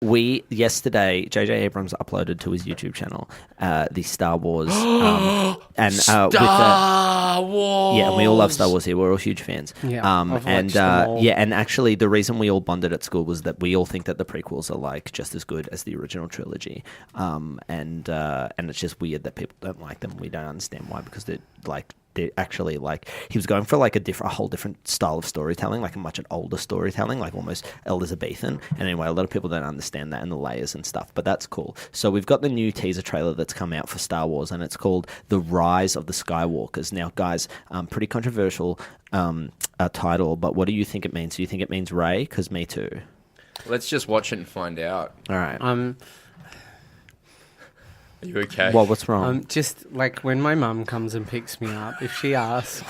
Yesterday, J.J. Abrams uploaded to his YouTube channel the Star Wars Star Wars. Yeah, and we all love Star Wars here. We're all huge fans. Yeah, I've watched them all. and actually, the reason we all bonded at school was that we all think that the prequels are like just as good as the original trilogy. And it's just weird that people don't like them. We don't understand why, because they're actually like he was going for like a whole different style of storytelling, like a much older storytelling, like almost Elizabethan. And anyway, a lot of people don't understand that and the layers and stuff, but that's cool. So we've got the new teaser trailer that's come out for Star Wars, and it's called The Rise of the Skywalkers. Now, guys, pretty controversial title, but what do you think it means? Do you think it means Rey? Because me too. Let's just watch it and find out. All right. Are you okay? Well, what's wrong? Just like when my mum comes and picks me up, if she asks,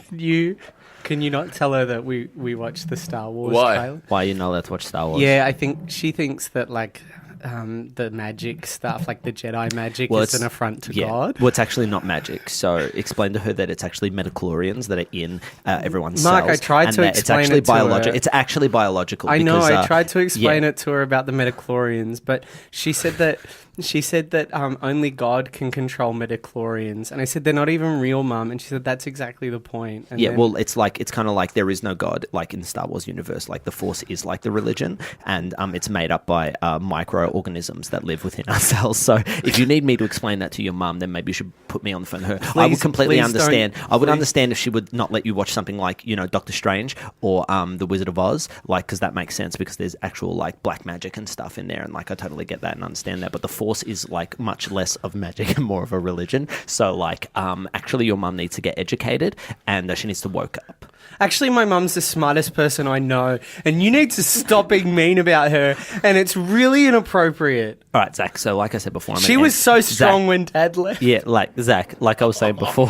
can you not tell her that we watched the Star Wars trailer? Why are you not allowed to watch Star Wars? Yeah, I think she thinks that like the magic stuff, like the Jedi magic, is an affront to God. Well, it's actually not magic. So explain to her that it's actually midichlorians that are in everyone's Mark, cells. I tried to explain it to her. It's actually biological. I know. I tried to explain it to her about the midichlorians, but she said that only God can control midichlorians, and I said they're not even real, Mum, and she said that's exactly the point. And well, it's kind of like there is no God, like in the Star Wars universe. Like the Force is like the religion, and it's made up by microorganisms that live within our cells. So if you need me to explain that to your mum, then maybe you should put me on the phone to her. I would completely understand. I would understand if she would not let you watch something like Doctor Strange or The Wizard of Oz, like, because that makes sense because there's actual like black magic and stuff in there, and like I totally get that and understand that. But the Force is like much less of magic and more of a religion. So like actually your mum needs to get educated, and she needs to woke up. Actually, my mum's the smartest person I know, and you need to stop being mean about her, and it's really inappropriate. All right, Zach, so like I said before, she was so strong when Dad left. Yeah, like Zach, like I was saying before.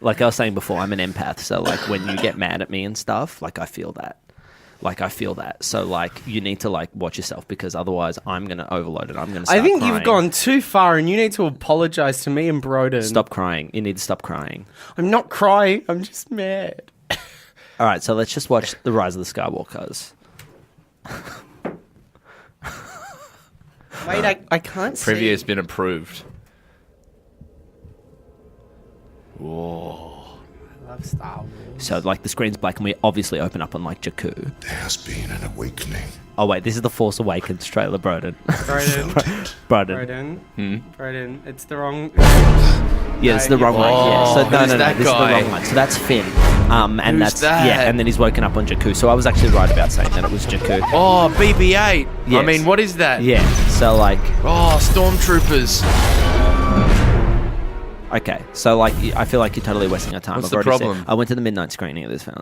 Like I was saying before, I'm an empath, so like when you get mad at me and stuff, like I feel that. So like you need to like watch yourself, because otherwise I'm going to overload it. I'm going to start crying. crying. You've gone too far, and you need to apologize to me and Broden. Stop crying. You need to stop crying. I'm not crying. I'm just mad. All right, so let's just watch The Rise of the Skywalkers. Wait, I can't see. Preview has been approved. Whoa. I love Star Wars. So like the screen's black, and we obviously open up on like Jakku. There has been an awakening. Oh wait, this is the Force Awakens trailer, Broden. Broden, it's the wrong. Yeah, it's the wrong one. Yeah. So no, this is the wrong one. So that's Finn. And Who's that? Yeah, and then he's woken up on Jakku. So I was actually right about saying that it was Jakku. Oh, BB-8. Yes. I mean, what is that? Yeah. So like. Oh, stormtroopers. Okay, so like I feel like you're totally wasting our time. What's the problem? I went to the midnight screening of this film.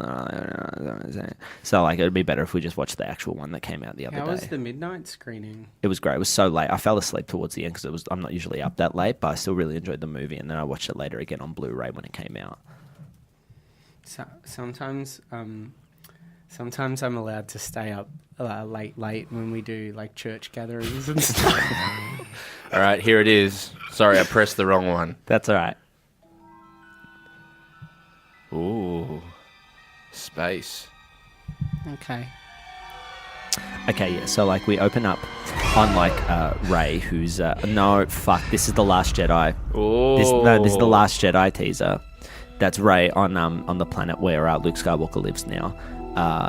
So like it would be better if we just watched the actual one that came out the other day. How was the midnight screening? It was great. It was so late. I fell asleep towards the end because I'm not usually up that late, but I still really enjoyed the movie. And then I watched it later again on Blu-ray when it came out. So, sometimes I'm allowed to stay up late when we do like church gatherings and stuff. All right, here it is. Sorry, I pressed the wrong one. That's all right. Ooh, space. Okay, yeah. So like we open up on like Rey, who's this is the Last Jedi. Oh, this is the Last Jedi teaser. That's Rey on the planet where Luke Skywalker lives now,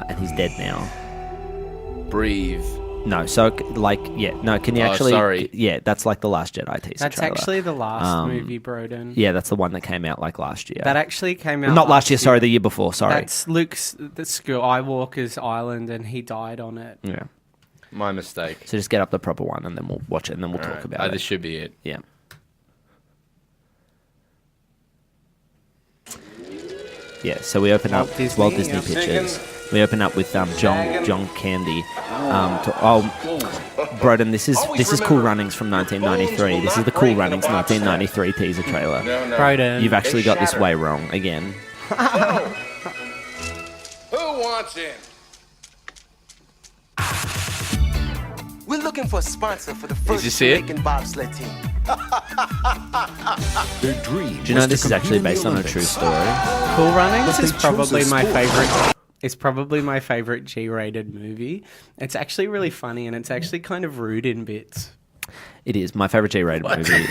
and he's dead now. Breathe. No, so like can you actually? Sorry. Yeah, that's like the Last Jedi teaser. that's trailer. actually the last movie, Broden. Yeah, that's the one that came out like last year. That actually came out. Not last year. Sorry, the year before. Sorry. That's Luke's the Skywalker's island, and he died on it. Yeah. My mistake. So just get up the proper one, and then we'll watch it, and then we'll talk about it. This should be it. Yeah. Yeah, so we open up Walt Disney Pictures. We open up with John Candy. Broden, this is Cool Runnings from 1993. This is the Cool Runnings 1993 teaser trailer. Broden, You've actually got this way wrong again. Who wants in? We're looking for a sponsor for the first you see it? Jamaican bobsled team. Their dream. Do you know this is actually based on a true story? Cool Runnings is probably my favorite. is probably my favorite G-rated movie. It's actually really funny, and it's actually kind of rude in bits. It is my favorite G-rated movie.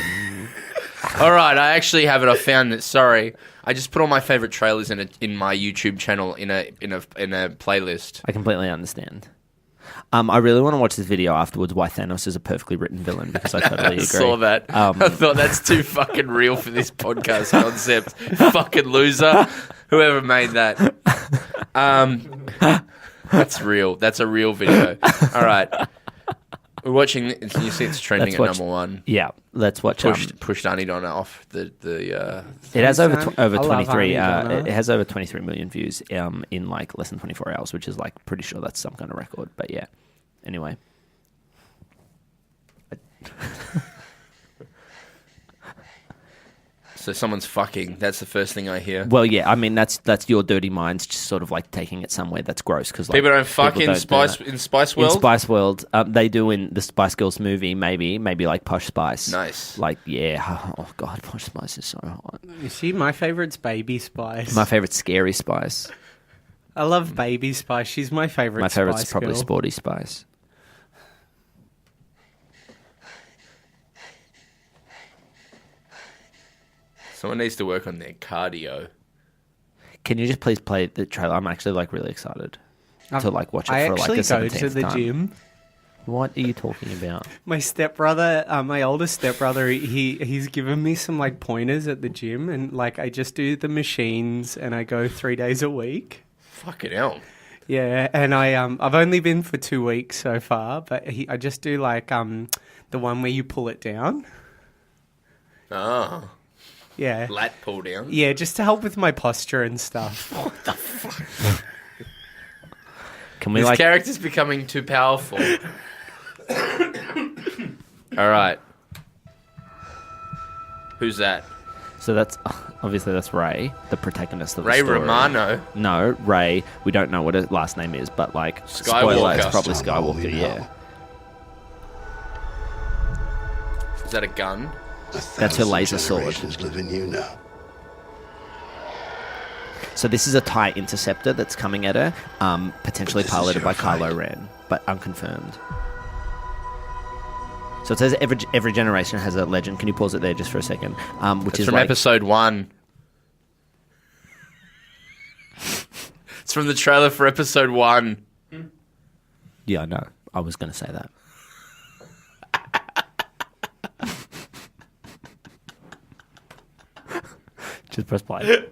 All right, I actually have it. I found it. Sorry, I just put all my favorite trailers in my YouTube channel in a playlist. I completely understand. I really want to watch this video afterwards. Why Thanos is a perfectly written villain, because I totally agree. I saw that. I thought that's too fucking real for this podcast concept. Fucking loser. Whoever made that. That's real. That's a real video. All right. We're watching. You see, it's trending at number one. Yeah, let's watch. Pushed Aunty Donna off the. It has over 23. Donna. It has over 23 million views. In like less than 24 hours, which is like pretty sure that's some kind of record. But yeah. Anyway. So someone's fucking. That's the first thing I hear. Well, yeah. I mean, that's your dirty minds just sort of like taking it somewhere that's gross because like, people don't fuck in Spice World. In Spice World, they do in the Spice Girls movie. Maybe like Posh Spice. Nice. Like yeah. Oh god, Posh Spice is so hot. You see, my favorite's Baby Spice. My favorite's Scary Spice. I love Baby Spice. She's my favorite. My favorite's Spice probably girl. Sporty Spice. Someone needs to work on their cardio. Can you just please play the trailer? I'm actually like really excited to like watch it I for like the actually go 17th to the time. gym. What are you talking about? My stepbrother, my oldest stepbrother, he's given me some like pointers at the gym, and like I just do the machines, and I go 3 days a week. Fucking hell. Yeah, and I've only been for 2 weeks so far, but I just do like the one where you pull it down. Oh. Yeah. Lat pull down. Yeah, just to help with my posture and stuff. What the fuck? Can we This like? character's becoming too powerful. All right. Who's that? So that's obviously that's Ray, the protagonist of the Ray story. Romano. No, Ray. We don't know what his last name is, but like Skywalker. spoiler, it's probably Just holy Skywalker. hell. Yeah. Is that a gun? That's her laser sword. Live in you now. So this is a TIE interceptor that's coming at her, potentially This is piloted by your fight. Kylo Ren, but unconfirmed. So it says every generation has a legend. Can you pause it there just for a second? Which It's is from like, episode 1. It's from the trailer for episode 1. Yeah, I know. I was going to say that. Just press play.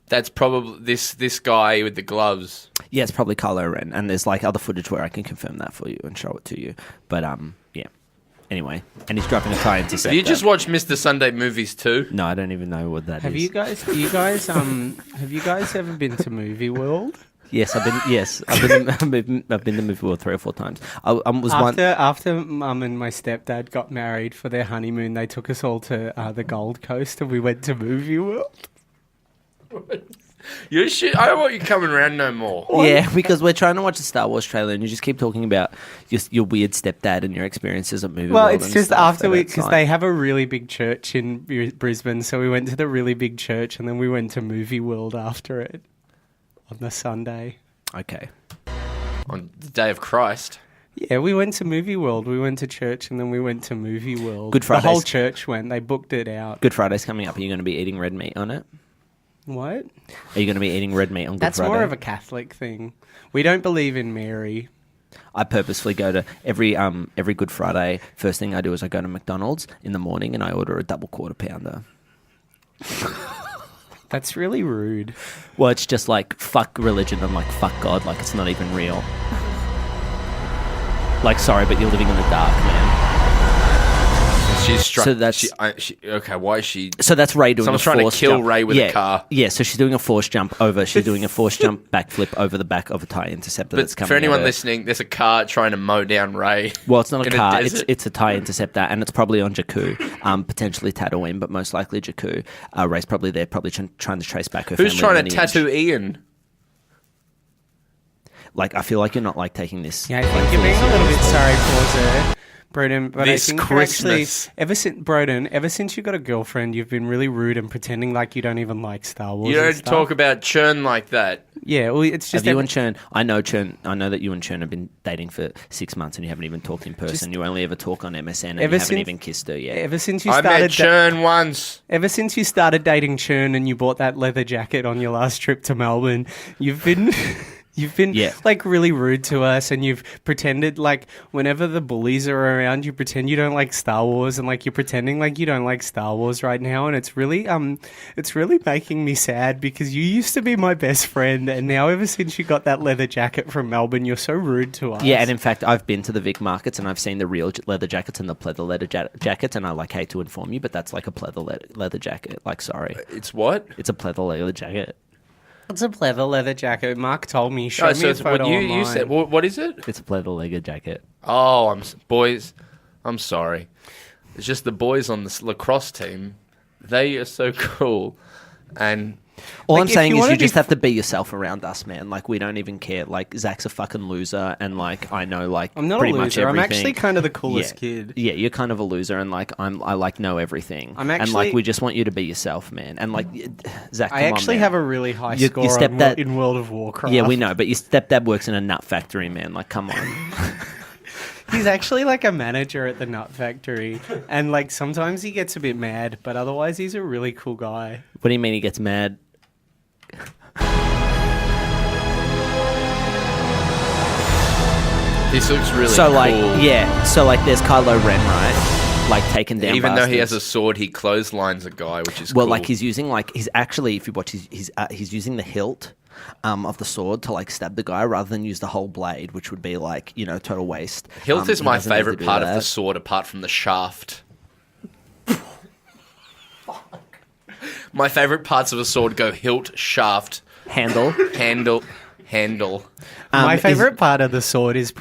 That's probably this guy with the gloves. Yeah, it's probably Kylo Ren, and there's like other footage where I can confirm that for you and show it to you. But yeah. Anyway, and he's driving a TIE interceptor. Have you just watched Mr. Sunday Movies too? No, I don't even know what that is. Have you guys ever been to Movie World? Yes, I've been to Movie World 3 or 4 times. After Mum and my stepdad got married for their honeymoon, they took us all to the Gold Coast, and we went to Movie World. You shit. I don't want you coming around no more. Yeah, because we're trying to watch the Star Wars trailer, and you just keep talking about your weird stepdad and your experiences at Movie World. Well, it's and just stuff, after so because that's they like- have a really big church in Brisbane, so we went to the really big church, and then we went to Movie World after it on the Sunday. Okay. On the day of Christ. Yeah, we went to Movie World. We went to church, and then we went to Movie World. Good Fridays. The whole church went. They booked it out. Good Friday's coming up. Are you going to be eating red meat on it? What? Are you going to be eating red meat on Good That's Friday? more of a Catholic thing. We don't believe in Mary. I purposefully go to every Good Friday. First thing I do is I go to McDonald's in the morning and I order a double quarter pounder. That's really rude. Well, it's just like fuck religion and like fuck God. Like it's not even real. Like sorry, but you're living in the dark, man. she's struck. So that's- okay. Why is she? So that's Ray doing Someone's a trying to force kill jump. Ray with a car. Yeah, so she's doing a force jump over. She's doing a force jump backflip over the back of a TIE Interceptor that's But coming for anyone at her. listening, there's a car trying to mow down Ray. Well, it's not a in car. desert. It's a TIE Interceptor, and it's probably on Jakku, potentially Tatooine, but most likely Jakku. Ray's probably there, probably trying to trace back her Who's family trying to lineage. tattoo Ian? Like, I feel like you're not like taking this. Yeah, I think you're being a little bit sorry for her, Broden. But This I think you're actually Christmas. ever since you got a girlfriend, you've been really rude and pretending like you don't even like Star Wars. You and don't stuff. talk about churn like that. Yeah, well, it's just Have you and Churn? I know that you and Churn have been dating for 6 months, and you haven't even talked in person. You only ever talk on MSN, and you Ever haven't since- even kissed her yet. ever since you I started met churn once. Ever since you started dating Churn and you bought that leather jacket on your last trip to Melbourne, you've been Yeah. like really rude to us, and you've pretended like whenever the bullies are around, you pretend you don't like Star Wars, and like you're pretending like you don't like Star Wars right now, and it's really making me sad because you used to be my best friend, and now ever since you got that leather jacket from Melbourne, you're so rude to us. Yeah, and in fact, I've been to the Vic markets and I've seen the real leather jackets and the pleather leather jackets, and I like hate to inform you, but that's like a pleather leather jacket. Like, sorry, It's what? it's a pleather leather jacket. It's a pleather leather jacket. Mark told me. Show me so a it's photo what you online. said. What is it? It's a pleather leather jacket. Oh, boys. I'm sorry. It's just the boys on the lacrosse team. They are so cool, and All Like, I'm if saying you is wanna you be just have to be yourself around us, man. Like, we don't even care. Like, Zach's a fucking loser, and like, I know, like, I'm not pretty a much loser. I'm everything. actually kind of the coolest Yeah. kid. Yeah, you're kind of a loser, and like, I like know everything. I'm and like, actually- we just want you to be yourself, man. And like, Zach, come I actually on, man. have a really high Your score on stepdad- in World of Warcraft. Yeah, we know, but your stepdad works in a nut factory, man. Like, come on. He's actually like a manager at the nut factory, and like sometimes he gets a bit mad, but otherwise he's a really cool guy. What do you mean he gets mad? this looks really So cool. like, yeah. So like, there's Kylo Ren, right? Like taking down. Even though he has a bastards. sword, he clotheslines a guy, which is Well, cool. like he's using he's actually, if you watch, he's using the hilt of the sword to like stab the guy rather than use the whole blade, which would be like, you know, total waste. hilt is He my doesn't need to favorite do part of the that. sword, apart from the shaft. My favorite parts of a sword go hilt, shaft, handle. handle. My is- favorite part of the sword is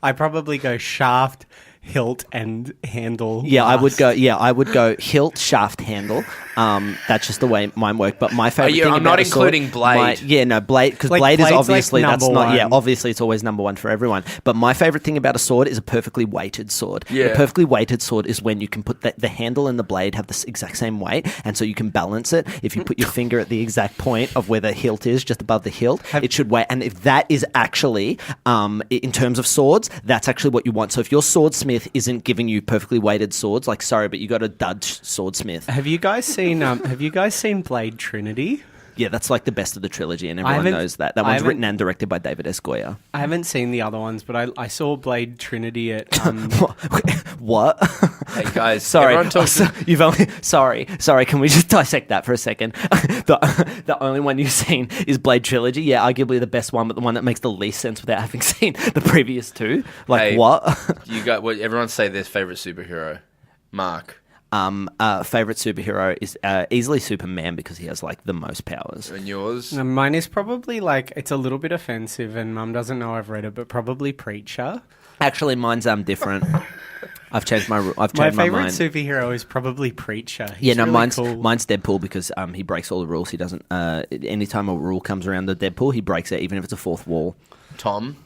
I probably go shaft, hilt, and handle. Yeah, I would last. go. Yeah, I would go hilt, shaft, handle. That's just the way mine work. But my favorite thing I'm about not a sword- including blade. blade, because Like, blade is blade's, like, obviously that's number not. Yeah, one. obviously it's always number one for everyone. But my favorite thing about a sword is a perfectly weighted sword. Yeah. A perfectly weighted sword is when you can put the handle and the blade have the exact same weight, and so you can balance it. If you put your finger at the exact point of where the hilt is, just above the hilt, it should weigh. And if that is actually, in terms of swords, that's actually what you want. So if your swordsmith isn't giving you perfectly weighted swords, like, sorry, but you got a dud swordsmith. Have you guys seen Blade Trinity? Yeah, that's like the best of the trilogy, and everyone haven't- knows that. That I one's haven't- written and directed by David S. Goyer. I haven't seen the other ones, but I saw Blade Trinity at What? Hey guys, Sorry, everyone talks. you've only. Sorry. Can we just dissect that for a second? The only one you've seen is Blade Trilogy. Yeah, arguably the best one, but the one that makes the least sense without having seen the previous two. Like, Hey. what? You got what? Everyone say their favorite superhero. Mark Favorite superhero is easily Superman because he has like the most powers. and yours. mine is probably like it's a little bit offensive, and Mum doesn't know I've read it, but probably Preacher. Actually, mine's different. I've changed my My favorite mind. superhero is probably Preacher. He's Yeah, no, really mine's cool. mine's Deadpool because he breaks all the rules. He doesn't. Anytime a rule comes around the Deadpool, he breaks it, even if it's a fourth wall. Tom,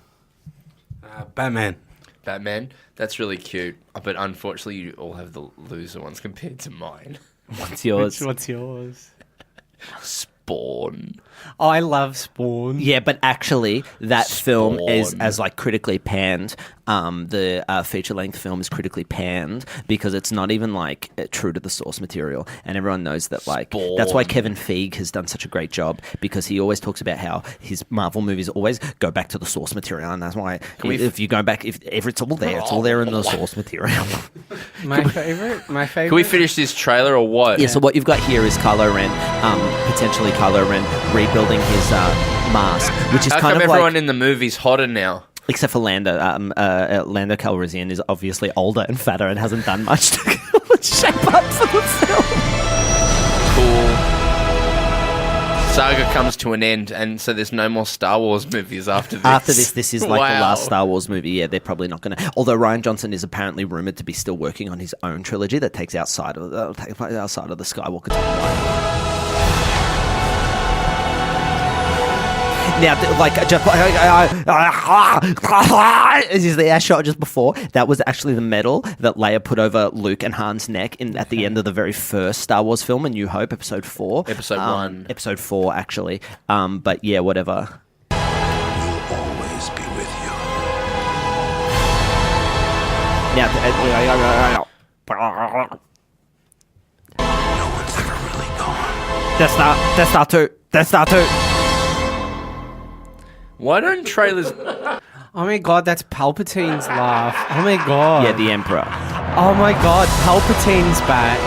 Batman. Batman. That's really cute. But unfortunately, you all have the loser ones compared to mine. What's yours? What's yours? Spawn. Oh, I love Spawn. Yeah, but actually, that film is Spawn. as like critically panned. The feature-length film is critically panned because it's not even like true to the source material, and everyone knows that. Like, that's why Spawn. Kevin Feige has done such a great job because he always talks about how his Marvel movies always go back to the source material, and that's why if you go back, if it's all there, it's all there in the source material. My favorite. Can we finish this trailer or what? Yeah, so what you've got here is Kylo Ren, potentially Kylo Ren rebuilding his mask, which is How kind come of everyone like, in the movie's hotter now? except for Lando. Lando Calrissian is obviously older and fatter and hasn't done much. shape up for the film. Cool. Saga comes to an end, and so there's no more Star Wars movies after this. After this is like the Wow. last Star Wars movie. Yeah, they're probably not going to. Although Rian Johnson is apparently rumored to be still working on his own trilogy that takes outside of the Skywalker timeline. Now, like, just is the shot just before? That was actually the medal that Leia put over Luke and Han's neck at the end of the very first Star Wars film, A New Hope, Episode 4. Episode 1. Episode 4, actually. But yeah, whatever. We'll always be with you. Now, No one's ever really gone. Death Star 2. Death Star 2. Why don't trailers... Oh my god, that's Palpatine's laugh. Oh my god. Yeah, the Emperor. Oh my god, Palpatine's back.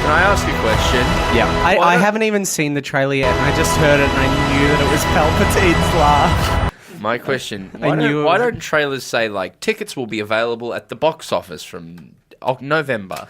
Can I ask a question? Yeah. I haven't even seen the trailer yet, and I just heard it and I knew that it was Palpatine's laugh. My question, knew why it was- don't trailers say, like, tickets will be available at the box office from November?